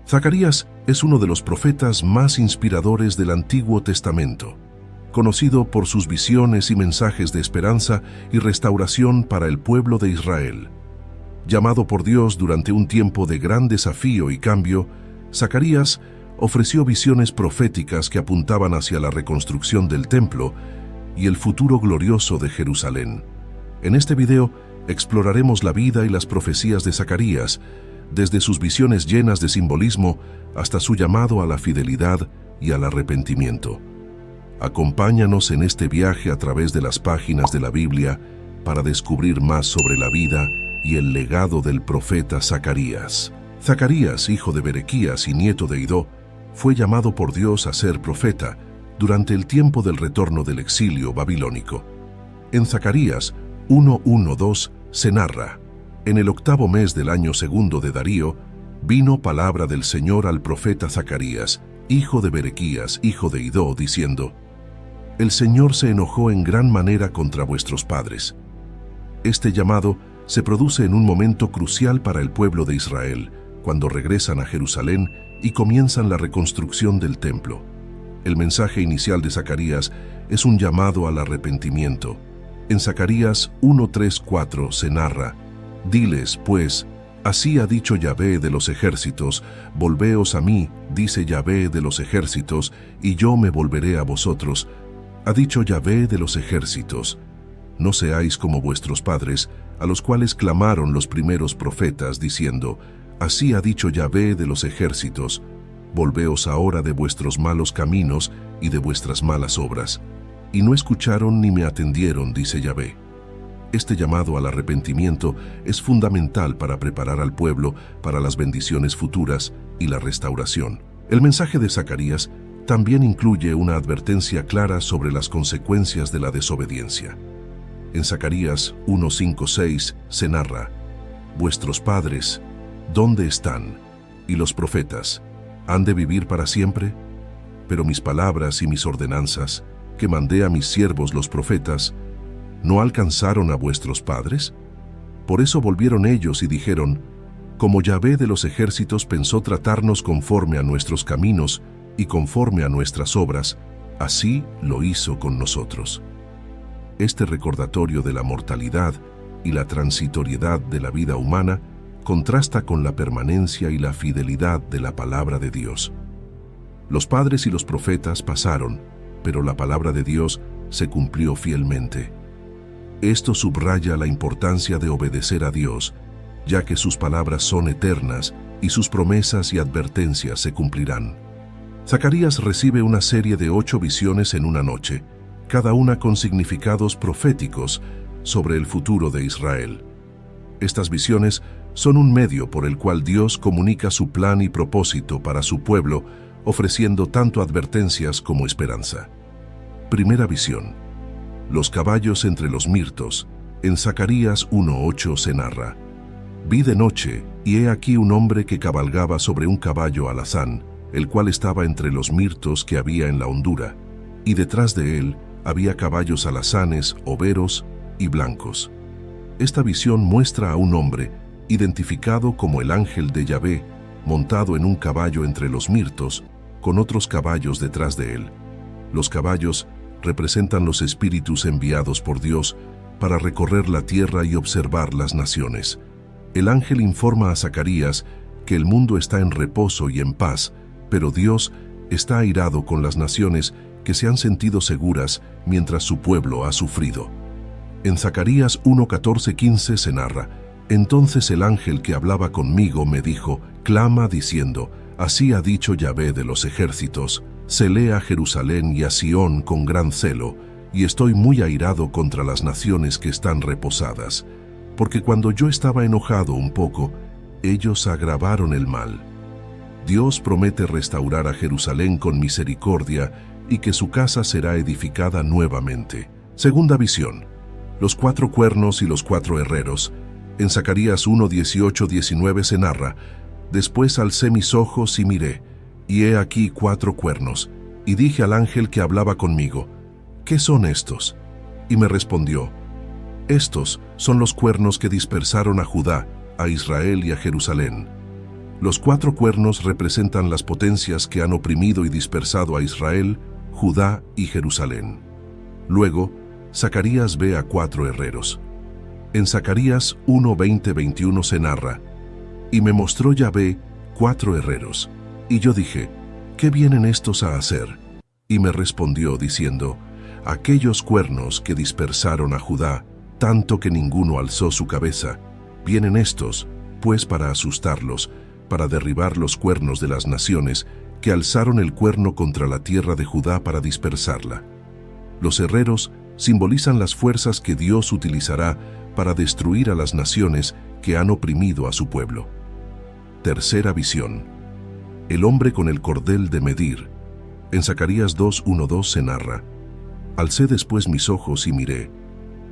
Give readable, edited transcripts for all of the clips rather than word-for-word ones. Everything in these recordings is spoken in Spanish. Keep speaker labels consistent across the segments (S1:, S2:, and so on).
S1: Zacarías es uno de los profetas más inspiradores del Antiguo Testamento, conocido por sus visiones y mensajes de esperanza y restauración para el pueblo de Israel. Llamado por Dios durante un tiempo de gran desafío y cambio, Zacarías ofreció visiones proféticas que apuntaban hacia la reconstrucción del templo y el futuro glorioso de Jerusalén. En este video exploraremos la vida y las profecías de Zacarías, desde sus visiones llenas de simbolismo hasta su llamado a la fidelidad y al arrepentimiento. Acompáñanos en este viaje a través de las páginas de la Biblia para descubrir más sobre la vida y el legado del profeta Zacarías. Zacarías, hijo de Berequías y nieto de Idó, fue llamado por Dios a ser profeta durante el tiempo del retorno del exilio babilónico. En Zacarías 1:1-2 se narra: en el 8º mes del año segundo de Darío, vino palabra del Señor al profeta Zacarías, hijo de Berequías, hijo de Idó, diciendo: El Señor se enojó en gran manera contra vuestros padres. Este llamado se produce en un momento crucial para el pueblo de Israel, cuando regresan a Jerusalén y comienzan la reconstrucción del templo. El mensaje inicial de Zacarías es un llamado al arrepentimiento. En Zacarías 1:3-4 se narra: Diles, pues, así ha dicho Yahvé de los ejércitos, volveos a mí, dice Yahvé de los ejércitos, y yo me volveré a vosotros. Ha dicho Yahvé de los ejércitos: no seáis como vuestros padres, a los cuales clamaron los primeros profetas, diciendo: así ha dicho Yahvé de los ejércitos, volveos ahora de vuestros malos caminos y de vuestras malas obras. Y no escucharon ni me atendieron, dice Yahvé. Este llamado al arrepentimiento es fundamental para preparar al pueblo para las bendiciones futuras y la restauración. El mensaje de Zacarías también incluye una advertencia clara sobre las consecuencias de la desobediencia. En Zacarías 1:5-6 se narra: vuestros padres, ¿dónde están? Y los profetas, ¿han de vivir para siempre? Pero mis palabras y mis ordenanzas, que mandé a mis siervos los profetas, ¿no alcanzaron a vuestros padres? Por eso volvieron ellos y dijeron: como Yahvé de los ejércitos pensó tratarnos conforme a nuestros caminos y conforme a nuestras obras, así lo hizo con nosotros. Este recordatorio de la mortalidad y la transitoriedad de la vida humana contrasta con la permanencia y la fidelidad de la palabra de Dios. Los padres y los profetas pasaron, pero la palabra de Dios se cumplió fielmente. Esto subraya la importancia de obedecer a Dios, ya que sus palabras son eternas y sus promesas y advertencias se cumplirán. Zacarías recibe una serie de 8 visiones en una noche, cada una con significados proféticos sobre el futuro de Israel. Estas visiones son un medio por el cual Dios comunica su plan y propósito para su pueblo, ofreciendo tanto advertencias como esperanza. Primera visión: los caballos entre los mirtos. En Zacarías 1:8 se narra: vi de noche, y he aquí un hombre que cabalgaba sobre un caballo alazán, el cual estaba entre los mirtos que había en la hondura, y detrás de él había caballos alazanes, overos y blancos. Esta visión muestra a un hombre, identificado como el ángel de Yahvé, montado en un caballo entre los mirtos, con otros caballos detrás de él. Los caballos representan los espíritus enviados por Dios para recorrer la tierra y observar las naciones. El ángel informa a Zacarías que el mundo está en reposo y en paz, pero Dios está airado con las naciones que se han sentido seguras mientras su pueblo ha sufrido. En Zacarías 1:14-15 se narra: entonces el ángel que hablaba conmigo me dijo: clama diciendo, así ha dicho Yahvé de los ejércitos, celé a Jerusalén y a Sión con gran celo, y estoy muy airado contra las naciones que están reposadas, porque cuando yo estaba enojado un poco, ellos agravaron el mal. Dios promete restaurar a Jerusalén con misericordia y que su casa será edificada nuevamente. Segunda visión: los 4 cuernos y los 4 herreros. En Zacarías 1:18-19 se narra: después alcé mis ojos y miré, y he aquí 4 cuernos, y dije al ángel que hablaba conmigo: ¿qué son estos? Y me respondió: estos son los cuernos que dispersaron a Judá, a Israel y a Jerusalén. Los 4 cuernos representan las potencias que han oprimido y dispersado a Israel, Judá y Jerusalén. Luego, Zacarías ve a 4 herreros. En Zacarías 1:20-21 se narra: «Y me mostró Yahvé 4 herreros, y yo dije, ¿qué vienen estos a hacer?» Y me respondió diciendo, aquellos cuernos que dispersaron a Judá, tanto que ninguno alzó su cabeza, vienen estos, pues para asustarlos, para derribar los cuernos de las naciones, que alzaron el cuerno contra la tierra de Judá para dispersarla. Los herreros simbolizan las fuerzas que Dios utilizará para destruir a las naciones que han oprimido a su pueblo. Tercera visión. El hombre con el cordel de medir. En Zacarías 2:1-2 se narra: «Alcé después mis ojos y miré,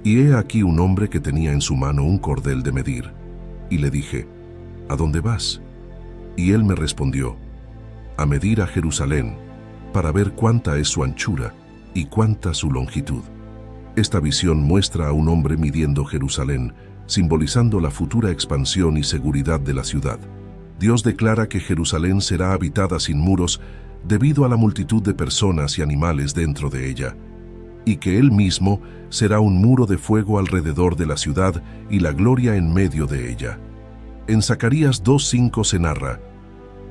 S1: y he aquí un hombre que tenía en su mano un cordel de medir. Y le dije, ¿a dónde vas?». Y él me respondió, a medir a Jerusalén, para ver cuánta es su anchura y cuánta su longitud. Esta visión muestra a un hombre midiendo Jerusalén, simbolizando la futura expansión y seguridad de la ciudad. Dios declara que Jerusalén será habitada sin muros debido a la multitud de personas y animales dentro de ella, y que Él mismo será un muro de fuego alrededor de la ciudad y la gloria en medio de ella. En Zacarías 2:5 se narra: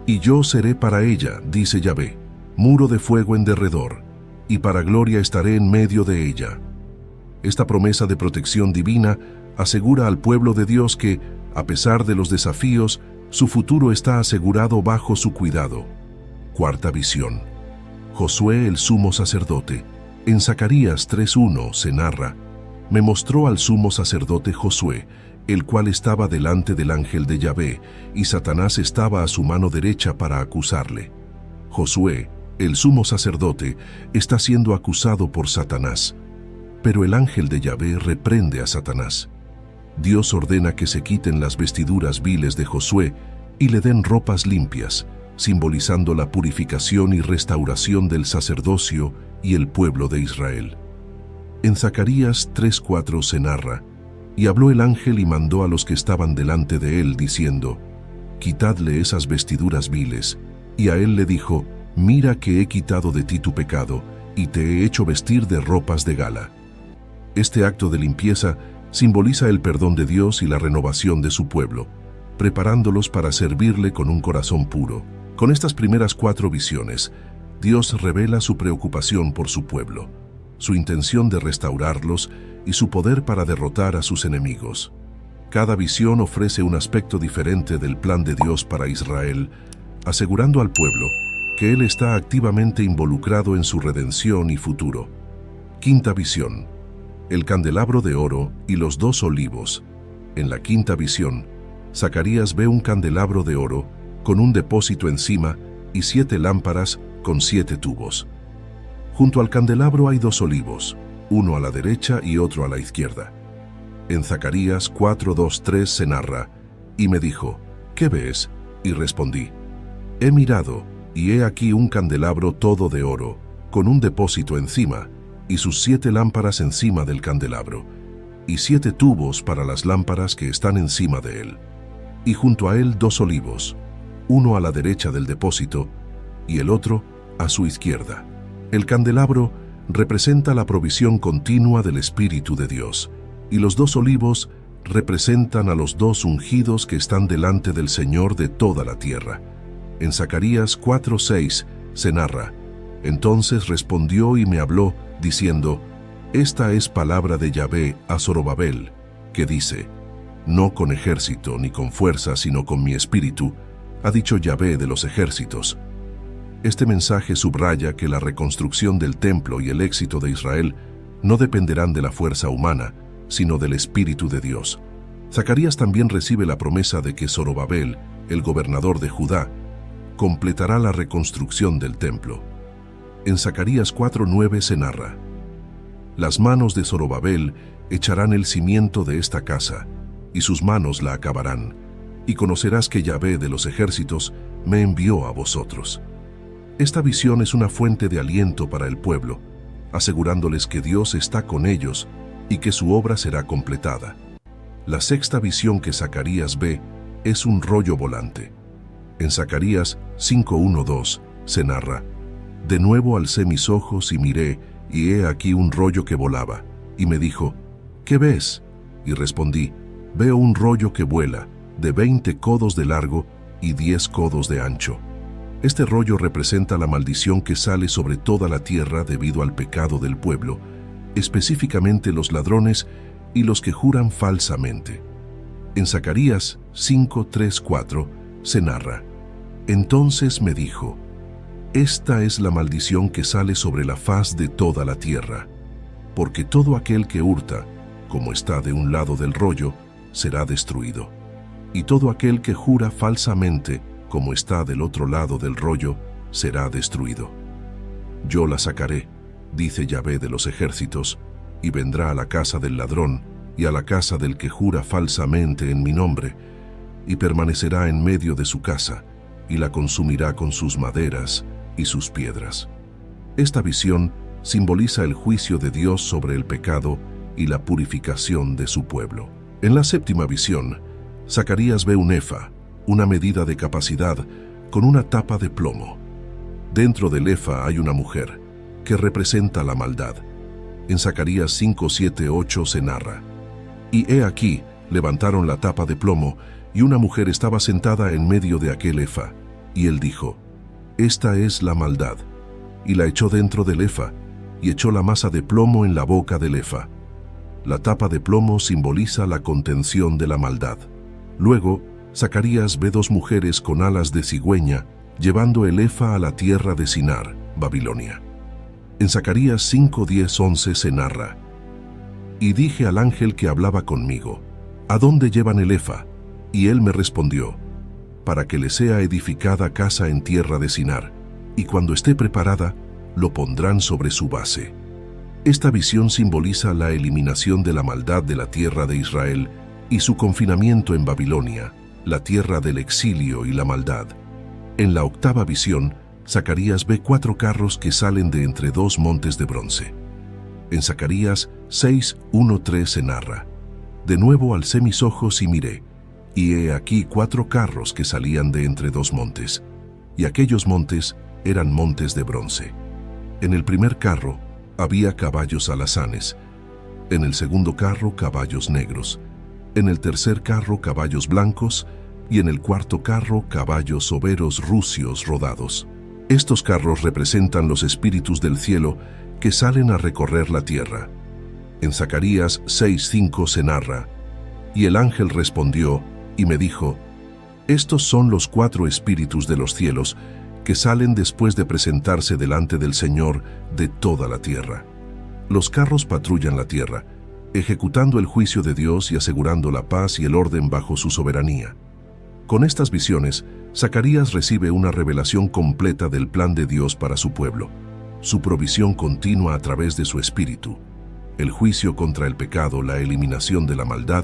S1: «Y yo seré para ella, dice Yahvé, muro de fuego en derredor, y para gloria estaré en medio de ella». Esta promesa de protección divina asegura al pueblo de Dios que, a pesar de los desafíos, su futuro está asegurado bajo su cuidado. Cuarta visión. Josué el sumo sacerdote. En Zacarías 3:1 se narra: «Me mostró al sumo sacerdote Josué, el cual estaba delante del ángel de Yahvé, y Satanás estaba a su mano derecha para acusarle». Josué, el sumo sacerdote, está siendo acusado por Satanás, pero el ángel de Yahvé reprende a Satanás. Dios ordena que se quiten las vestiduras viles de Josué y le den ropas limpias, simbolizando la purificación y restauración del sacerdocio y el pueblo de Israel. En Zacarías 3:4 se narra: «Y habló el ángel y mandó a los que estaban delante de él, diciendo, quitadle esas vestiduras viles. Y a él le dijo, mira que he quitado de ti tu pecado, y te he hecho vestir de ropas de gala». Este acto de limpieza simboliza el perdón de Dios y la renovación de su pueblo, preparándolos para servirle con un corazón puro. Con estas primeras 4 visiones, Dios revela su preocupación por su pueblo, su intención de restaurarlos y su poder para derrotar a sus enemigos. Cada visión ofrece un aspecto diferente del plan de Dios para Israel, asegurando al pueblo que Él está activamente involucrado en su redención y futuro. Quinta visión. El candelabro de oro y los 2 olivos. En la quinta visión, Zacarías ve un candelabro de oro con un depósito encima y 7 lámparas con 7 tubos. Junto al candelabro hay 2 olivos, uno a la derecha y otro a la izquierda. En Zacarías 4:2-3 se narra: «Y me dijo, ¿qué ves?». Y respondí, «He mirado, y he aquí un candelabro todo de oro, con un depósito encima, y sus 7 lámparas encima del candelabro, y 7 tubos para las lámparas que están encima de él. Y junto a él 2 olivos, uno a la derecha del depósito, y el otro a su izquierda». El candelabro representa la provisión continua del Espíritu de Dios, y los 2 olivos representan a los 2 ungidos que están delante del Señor de toda la tierra. En Zacarías 4:6 se narra: «Entonces respondió y me habló, diciendo, esta es palabra de Yahvé a Zorobabel, que dice, no con ejército ni con fuerza, sino con mi espíritu, ha dicho Yahvé de los ejércitos». Este mensaje subraya que la reconstrucción del templo y el éxito de Israel no dependerán de la fuerza humana, sino del Espíritu de Dios. Zacarías también recibe la promesa de que Zorobabel, el gobernador de Judá, completará la reconstrucción del templo. En Zacarías 4:9 se narra: «Las manos de Zorobabel echarán el cimiento de esta casa, y sus manos la acabarán, y conocerás que Yahvé de los ejércitos me envió a vosotros». Esta visión es una fuente de aliento para el pueblo, asegurándoles que Dios está con ellos y que su obra será completada. La sexta visión que Zacarías ve es un rollo volante. En Zacarías 5:1-2 se narra: de nuevo alcé mis ojos y miré, y he aquí un rollo que volaba. Y me dijo: ¿qué ves? Y respondí: veo un rollo que vuela, de 20 codos de largo y 10 codos de ancho. Este rollo representa la maldición que sale sobre toda la tierra debido al pecado del pueblo, específicamente los ladrones y los que juran falsamente. En Zacarías 5:3-4 se narra: entonces me dijo: esta es la maldición que sale sobre la faz de toda la tierra, porque todo aquel que hurta, como está de un lado del rollo, será destruido, y todo aquel que jura falsamente, como está del otro lado del rollo, será destruido. Yo la sacaré, dice Yahvé de los ejércitos, y vendrá a la casa del ladrón y a la casa del que jura falsamente en mi nombre, y permanecerá en medio de su casa, y la consumirá con sus maderas y sus piedras. Esta visión simboliza el juicio de Dios sobre el pecado y la purificación de su pueblo. En la séptima visión, Zacarías ve un efa, una medida de capacidad, con una tapa de plomo. Dentro del efa hay una mujer, que representa la maldad. En Zacarías 5:7-8 se narra: y he aquí, levantaron la tapa de plomo, y una mujer estaba sentada en medio de aquel efa. Y él dijo: esta es la maldad. Y la echó dentro del efa, y echó la masa de plomo en la boca del efa. La tapa de plomo simboliza la contención de la maldad. Luego, Zacarías ve dos mujeres con alas de cigüeña, llevando el efa a la tierra de Sinar, Babilonia. En Zacarías 5:10-11 se narra: y dije al ángel que hablaba conmigo: ¿a dónde llevan el efa? Y él me respondió: para que le sea edificada casa en tierra de Sinar, y cuando esté preparada, lo pondrán sobre su base. Esta visión simboliza la eliminación de la maldad de la tierra de Israel y su confinamiento en Babilonia, la tierra del exilio y la maldad. En la octava visión, Zacarías ve 4 carros que salen de entre 2 montes de bronce. En Zacarías 6:1-3 se narra: de nuevo alcé mis ojos y miré, y he aquí 4 carros que salían de entre 2 montes, y aquellos montes eran montes de bronce. En el primer carro había caballos alazanes, en el segundo carro caballos negros, en el tercer carro caballos blancos, y en el cuarto carro caballos overos rucios rodados. Estos carros representan los espíritus del cielo que salen a recorrer la tierra. En Zacarías 6:5 se narra: y el ángel respondió y me dijo: estos son los 4 espíritus de los cielos que salen después de presentarse delante del Señor de toda la tierra. Los carros patrullan la tierra, ejecutando el juicio de Dios y asegurando la paz y el orden bajo su soberanía. Con estas visiones, Zacarías recibe una revelación completa del plan de Dios para su pueblo, su provisión continua a través de su espíritu, el juicio contra el pecado, la eliminación de la maldad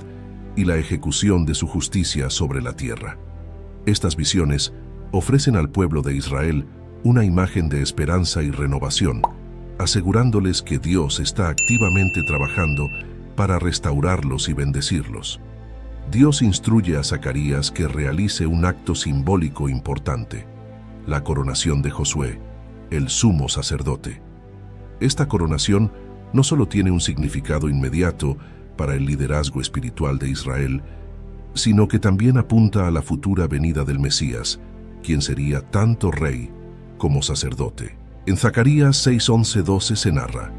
S1: y la ejecución de su justicia sobre la tierra. Estas visiones ofrecen al pueblo de Israel una imagen de esperanza y renovación, asegurándoles que Dios está activamente trabajando para restaurarlos y bendecirlos. Dios instruye a Zacarías que realice un acto simbólico importante: la coronación de Josué, el sumo sacerdote. Esta coronación no solo tiene un significado inmediato para el liderazgo espiritual de Israel, sino que también apunta a la futura venida del Mesías, quien sería tanto rey como sacerdote. En Zacarías 6:11-12 se narra: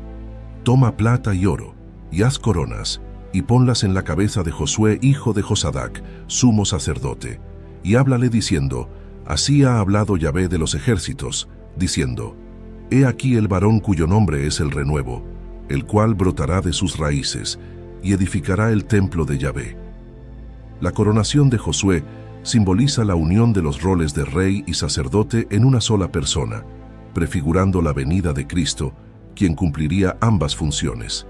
S1: toma plata y oro, y haz coronas, y ponlas en la cabeza de Josué, hijo de Josadac, sumo sacerdote, y háblale diciendo: así ha hablado Yahvé de los ejércitos, diciendo: he aquí el varón cuyo nombre es el renuevo, el cual brotará de sus raíces, y edificará el templo de Yahvé. La coronación de Josué simboliza la unión de los roles de rey y sacerdote en una sola persona, prefigurando la venida de Cristo, quien cumpliría ambas funciones.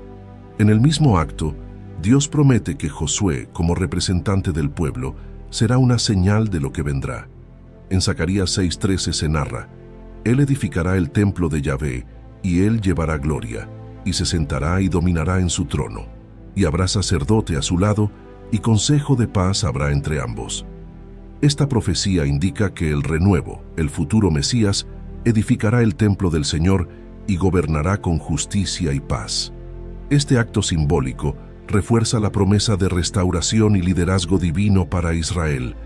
S1: En el mismo acto, Dios promete que Josué, como representante del pueblo, será una señal de lo que vendrá. En Zacarías 6:13 se narra: él edificará el templo de Yahvé, y él llevará gloria, y se sentará y dominará en su trono, y habrá sacerdote a su lado, y consejo de paz habrá entre ambos. Esta profecía indica que el renuevo, el futuro Mesías, edificará el templo del Señor y gobernará con justicia y paz. Este acto simbólico refuerza la promesa de restauración y liderazgo divino para Israel.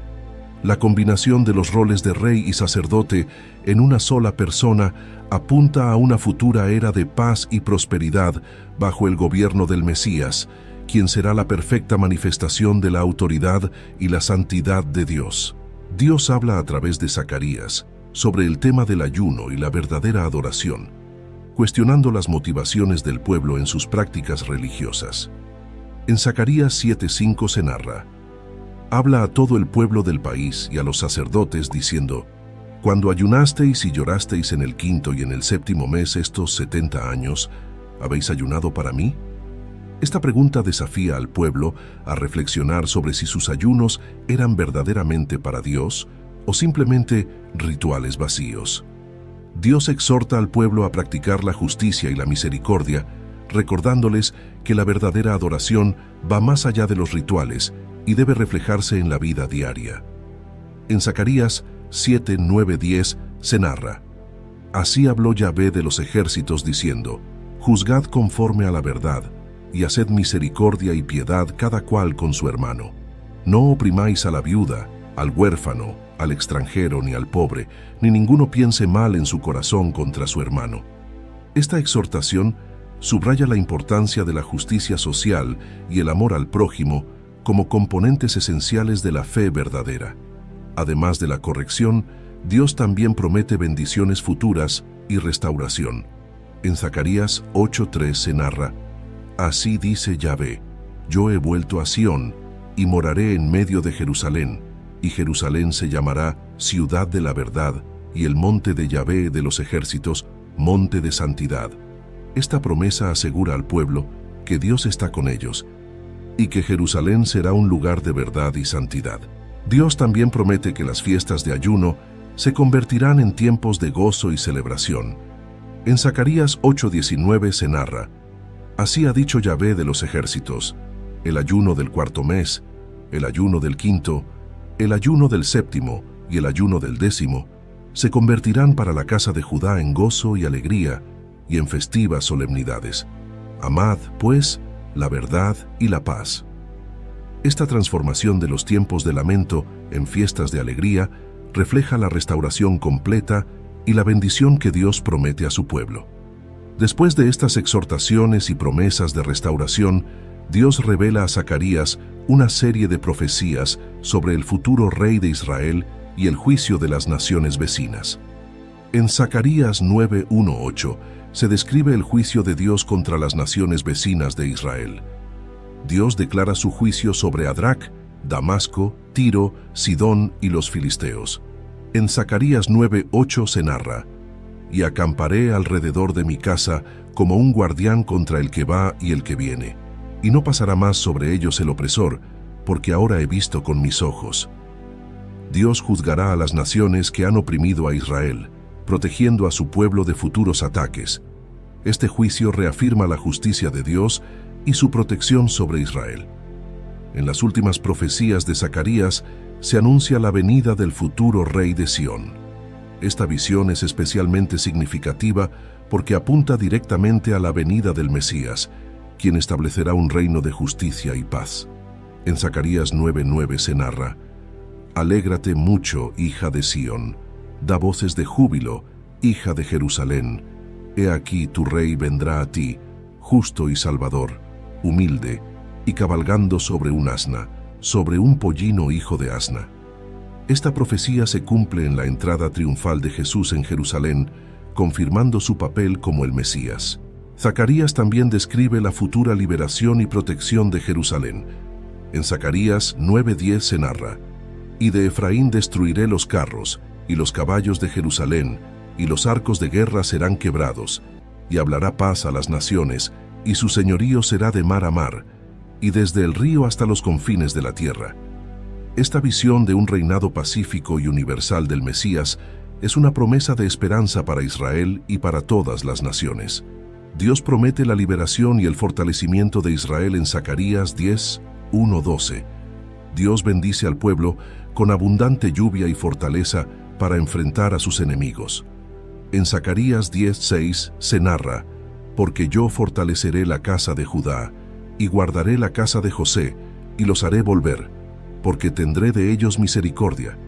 S1: La combinación de los roles de rey y sacerdote en una sola persona apunta a una futura era de paz y prosperidad bajo el gobierno del Mesías, quien será la perfecta manifestación de la autoridad y la santidad de Dios. Dios habla a través de Zacarías sobre el tema del ayuno y la verdadera adoración, cuestionando las motivaciones del pueblo en sus prácticas religiosas. En Zacarías 7:5 se narra: habla a todo el pueblo del país y a los sacerdotes diciendo: cuando ayunasteis y llorasteis en el 5º y en el 7º mes estos 70 años, ¿habéis ayunado para mí? Esta pregunta desafía al pueblo a reflexionar sobre si sus ayunos eran verdaderamente para Dios o simplemente rituales vacíos. Dios exhorta al pueblo a practicar la justicia y la misericordia, recordándoles que la verdadera adoración va más allá de los rituales y debe reflejarse en la vida diaria. En Zacarías 7, 9, 10 se narra: así habló Yahvé de los ejércitos diciendo: juzgad conforme a la verdad, y haced misericordia y piedad cada cual con su hermano. No oprimáis a la viuda, al huérfano, al extranjero ni al pobre, ni ninguno piense mal en su corazón contra su hermano. Esta exhortación subraya la importancia de la justicia social y el amor al prójimo como componentes esenciales de la fe verdadera. Además de la corrección, Dios también promete bendiciones futuras y restauración. En Zacarías 8:3 se narra: así dice Yahvé, yo he vuelto a Sión y moraré en medio de Jerusalén, y Jerusalén se llamará ciudad de la verdad, y el monte de Yahvé de los ejércitos, monte de santidad. Esta promesa asegura al pueblo que Dios está con ellos y que Jerusalén será un lugar de verdad y santidad. Dios también promete que las fiestas de ayuno se convertirán en tiempos de gozo y celebración. En Zacarías 8:19 se narra: así ha dicho Yahvé de los ejércitos, el ayuno del 4º mes, el ayuno del 5º, el ayuno del 7º y el ayuno del 10º se convertirán para la casa de Judá en gozo y alegría y en festivas solemnidades. Amad, pues, la verdad y la paz. Esta transformación de los tiempos de lamento en fiestas de alegría refleja la restauración completa y la bendición que Dios promete a su pueblo. Después de estas exhortaciones y promesas de restauración, Dios revela a Zacarías una serie de profecías sobre el futuro rey de Israel y el juicio de las naciones vecinas. En Zacarías 9:1-8 se describe el juicio de Dios contra las naciones vecinas de Israel. Dios declara su juicio sobre Adrac, Damasco, Tiro, Sidón y los filisteos. En Zacarías 9:8 se narra: y acamparé alrededor de mi casa como un guardián contra el que va y el que viene, y no pasará más sobre ellos el opresor, porque ahora he visto con mis ojos. Dios juzgará a las naciones que han oprimido a Israel, protegiendo a su pueblo de futuros ataques. Este juicio reafirma la justicia de Dios y su protección sobre Israel. En las últimas profecías de Zacarías se anuncia la venida del futuro rey de Sión. Esta visión es especialmente significativa porque apunta directamente a la venida del Mesías, quien establecerá un reino de justicia y paz. En Zacarías 9:9 se narra: alégrate mucho, hija de Sión, da voces de júbilo, hija de Jerusalén. He aquí tu rey vendrá a ti, justo y salvador, humilde, y cabalgando sobre un asna, sobre un pollino hijo de asna. Esta profecía se cumple en la entrada triunfal de Jesús en Jerusalén, confirmando su papel como el Mesías. Zacarías también describe la futura liberación y protección de Jerusalén. En Zacarías 9:10 se narra: y de Efraín destruiré los carros, y los caballos de Jerusalén, y los arcos de guerra serán quebrados, y hablará paz a las naciones, y su señorío será de mar a mar, y desde el río hasta los confines de la tierra. Esta visión de un reinado pacífico y universal del Mesías es una promesa de esperanza para Israel y para todas las naciones. Dios promete la liberación y el fortalecimiento de Israel en Zacarías 10:1-12. Dios bendice al pueblo con abundante lluvia y fortaleza para enfrentar a sus enemigos. En Zacarías 10:6 se narra: porque yo fortaleceré la casa de Judá, y guardaré la casa de José, y los haré volver, porque tendré de ellos misericordia,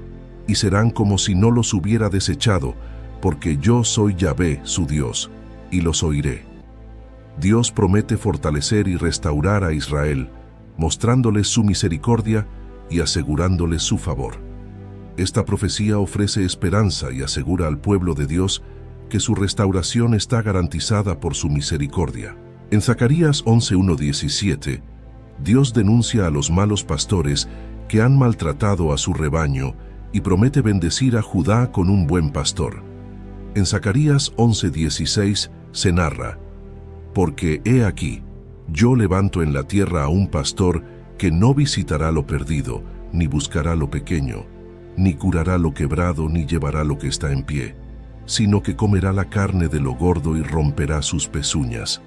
S1: y serán como si no los hubiera desechado, porque yo soy Yahvé, su Dios, y los oiré. Dios promete fortalecer y restaurar a Israel, mostrándoles su misericordia y asegurándoles su favor. Esta profecía ofrece esperanza y asegura al pueblo de Dios que su restauración está garantizada por su misericordia. En Zacarías 11:1-17, Dios denuncia a los malos pastores que han maltratado a su rebaño y promete bendecir a Judá con un buen pastor. En Zacarías 11:16 se narra: porque he aquí, yo levanto en la tierra a un pastor que no visitará lo perdido, ni buscará lo pequeño, ni curará lo quebrado, ni llevará lo que está en pie, sino que comerá la carne de lo gordo y romperá sus pezuñas.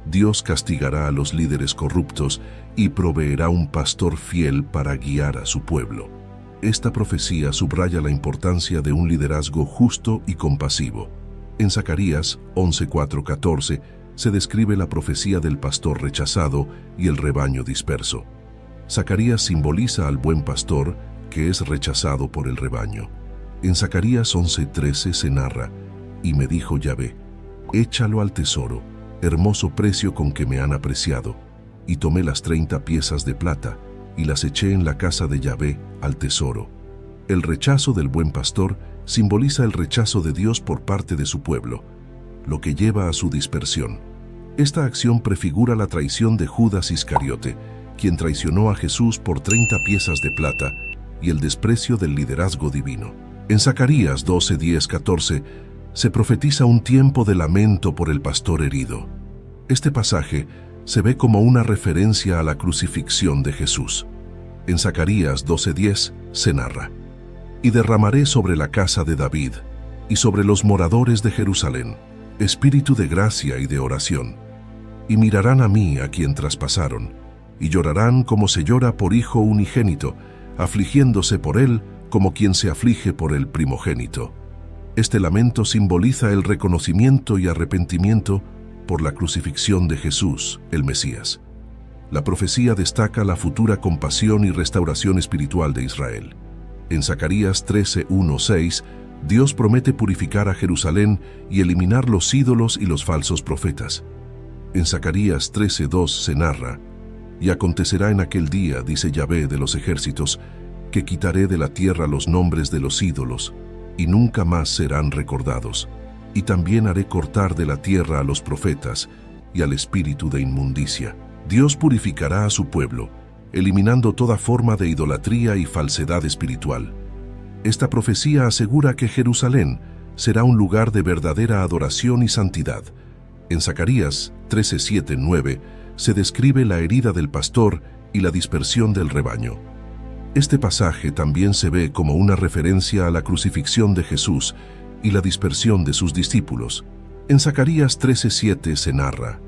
S1: Dios castigará a los líderes corruptos y proveerá un pastor fiel para guiar a su pueblo. Esta profecía subraya la importancia de un liderazgo justo y compasivo. En Zacarías 11:4-14 se describe la profecía del pastor rechazado y el rebaño disperso. Zacarías simboliza al buen pastor que es rechazado por el rebaño. En Zacarías 11:13 se narra: y me dijo Yahvé, échalo al tesoro, hermoso precio con que me han apreciado. Y tomé las 30 piezas de plata y las eché en la casa de Yahvé al tesoro. El rechazo del buen pastor simboliza el rechazo de Dios por parte de su pueblo, lo que lleva a su dispersión. Esta acción prefigura la traición de Judas Iscariote, quien traicionó a Jesús por 30 piezas de plata, y el desprecio del liderazgo divino. En Zacarías 12:10-14 se profetiza un tiempo de lamento por el pastor herido. Este pasaje se ve como una referencia a la crucifixión de Jesús. En Zacarías 12:10 se narra: y derramaré sobre la casa de David y sobre los moradores de Jerusalén espíritu de gracia y de oración, y mirarán a mí a quien traspasaron, y llorarán como se llora por hijo unigénito, afligiéndose por él como quien se aflige por el primogénito. Este lamento simboliza el reconocimiento y arrepentimiento por la crucifixión de Jesús, el Mesías. La profecía destaca la futura compasión y restauración espiritual de Israel. En Zacarías 13:1-6, Dios promete purificar a Jerusalén y eliminar los ídolos y los falsos profetas. En Zacarías 13:2 se narra: y acontecerá en aquel día, dice Yahvé de los ejércitos, que quitaré de la tierra los nombres de los ídolos, y nunca más serán recordados. Y también haré cortar de la tierra a los profetas y al espíritu de inmundicia. Dios purificará a su pueblo, eliminando toda forma de idolatría y falsedad espiritual. Esta profecía asegura que Jerusalén será un lugar de verdadera adoración y santidad. En Zacarías 13:7-9 se describe la herida del pastor y la dispersión del rebaño. Este pasaje también se ve como una referencia a la crucifixión de Jesús y la dispersión de sus discípulos. En Zacarías 13:7 se narra: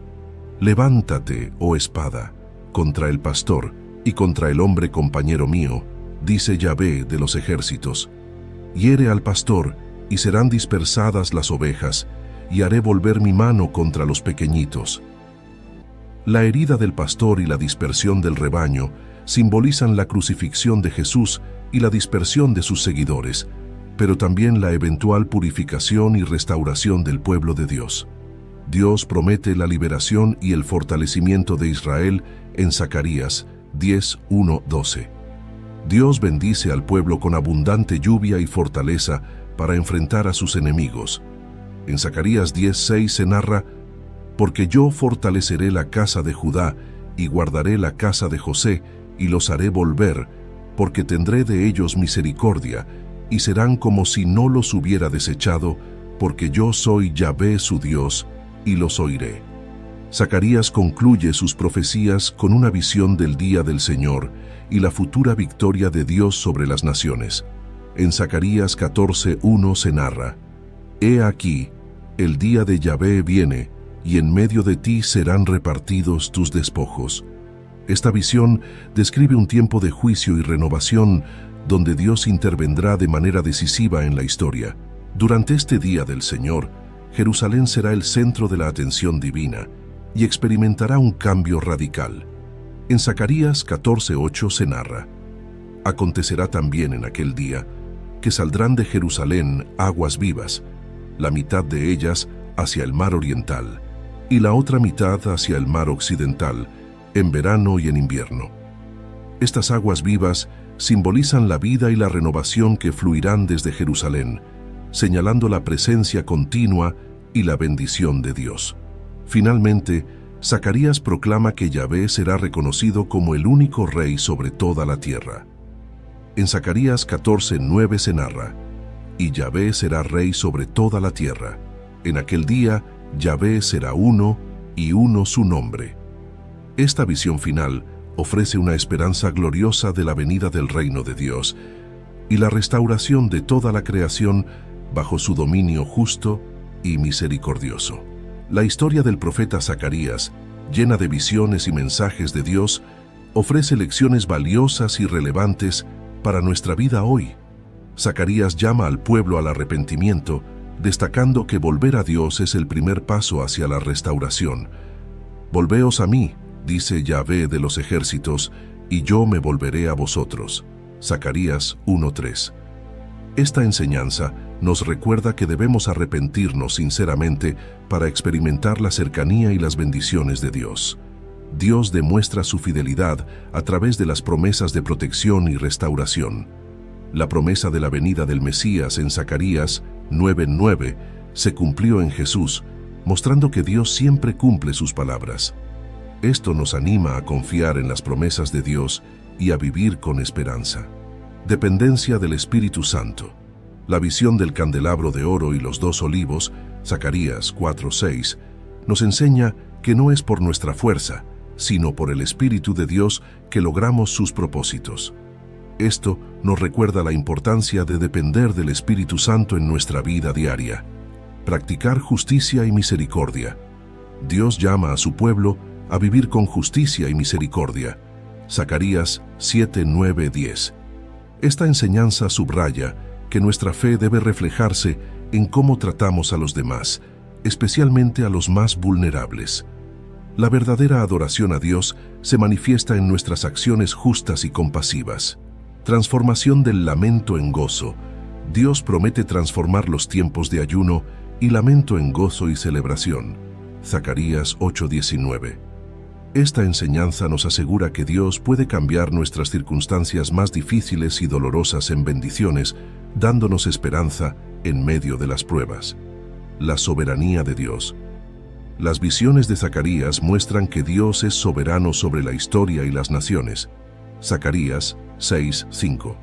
S1: levántate, oh espada, contra el pastor y contra el hombre compañero mío, dice Yahvé de los ejércitos. Hiere al pastor, y serán dispersadas las ovejas, y haré volver mi mano contra los pequeñitos. La herida del pastor y la dispersión del rebaño simbolizan la crucifixión de Jesús y la dispersión de sus seguidores, pero también la eventual purificación y restauración del pueblo de Dios. Dios promete la liberación y el fortalecimiento de Israel en Zacarías 10:1-12. Dios bendice al pueblo con abundante lluvia y fortaleza para enfrentar a sus enemigos. En Zacarías 10:6 se narra: porque yo fortaleceré la casa de Judá y guardaré la casa de José y los haré volver, porque tendré de ellos misericordia, y serán como si no los hubiera desechado, porque yo soy Yahvé su Dios, y los oiré. Zacarías concluye sus profecías con una visión del día del Señor y la futura victoria de Dios sobre las naciones. En Zacarías 14:1 se narra: he aquí, el día de Yahvé viene, y en medio de ti serán repartidos tus despojos. Esta visión describe un tiempo de juicio y renovación donde Dios intervendrá de manera decisiva en la historia. Durante este día del Señor, Jerusalén será el centro de la atención divina y experimentará un cambio radical. En Zacarías 14:8 se narra: acontecerá también en aquel día que saldrán de Jerusalén aguas vivas, la mitad de ellas hacia el mar oriental y la otra mitad hacia el mar occidental, en verano y en invierno. Estas aguas vivas simbolizan la vida y la renovación que fluirán desde Jerusalén, señalando la presencia continua y la bendición de Dios. Finalmente, Zacarías proclama que Yahvé será reconocido como el único rey sobre toda la tierra. En Zacarías 14:9 se narra: y Yahvé será rey sobre toda la tierra. En aquel día, Yahvé será uno y uno su nombre. Esta visión final ofrece una esperanza gloriosa de la venida del reino de Dios y la restauración de toda la creación bajo su dominio justo y misericordioso. La historia del profeta Zacarías, llena de visiones y mensajes de Dios, ofrece lecciones valiosas y relevantes para nuestra vida hoy. Zacarías llama al pueblo al arrepentimiento, destacando que volver a Dios es el primer paso hacia la restauración. Volveos a mí, dice Yahvé de los ejércitos, y yo me volveré a vosotros. Zacarías 1:3. Esta enseñanza nos recuerda que debemos arrepentirnos sinceramente para experimentar la cercanía y las bendiciones de Dios. Dios demuestra su fidelidad a través de las promesas de protección y restauración. La promesa de la venida del Mesías en Zacarías 9:9 se cumplió en Jesús, mostrando que Dios siempre cumple sus palabras. Esto nos anima a confiar en las promesas de Dios y a vivir con esperanza. Dependencia del Espíritu Santo. La visión del candelabro de oro y los 2 olivos, Zacarías 4:6, nos enseña que no es por nuestra fuerza, sino por el Espíritu de Dios que logramos sus propósitos. Esto nos recuerda la importancia de depender del Espíritu Santo en nuestra vida diaria. Practicar justicia y misericordia. Dios llama a su pueblo a vivir con justicia y misericordia. Zacarías 7:9-10. Esta enseñanza subraya que nuestra fe debe reflejarse en cómo tratamos a los demás, especialmente a los más vulnerables. La verdadera adoración a Dios se manifiesta en nuestras acciones justas y compasivas. Transformación del lamento en gozo. Dios promete transformar los tiempos de ayuno y lamento en gozo y celebración. Zacarías 8:19. Esta enseñanza nos asegura que Dios puede cambiar nuestras circunstancias más difíciles y dolorosas en bendiciones, dándonos esperanza en medio de las pruebas. La soberanía de Dios. Las visiones de Zacarías muestran que Dios es soberano sobre la historia y las naciones. Zacarías 6:5.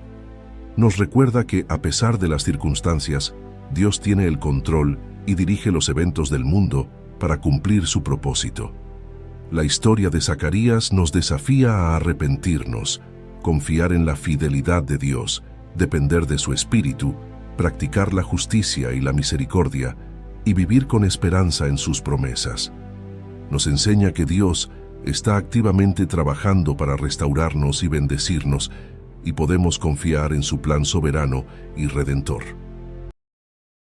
S1: Nos recuerda que, a pesar de las circunstancias, Dios tiene el control y dirige los eventos del mundo para cumplir su propósito. La historia de Zacarías nos desafía a arrepentirnos, confiar en la fidelidad de Dios, depender de su espíritu, practicar la justicia y la misericordia, y vivir con esperanza en sus promesas. Nos enseña que Dios está activamente trabajando para restaurarnos y bendecirnos, y podemos confiar en su plan soberano y redentor.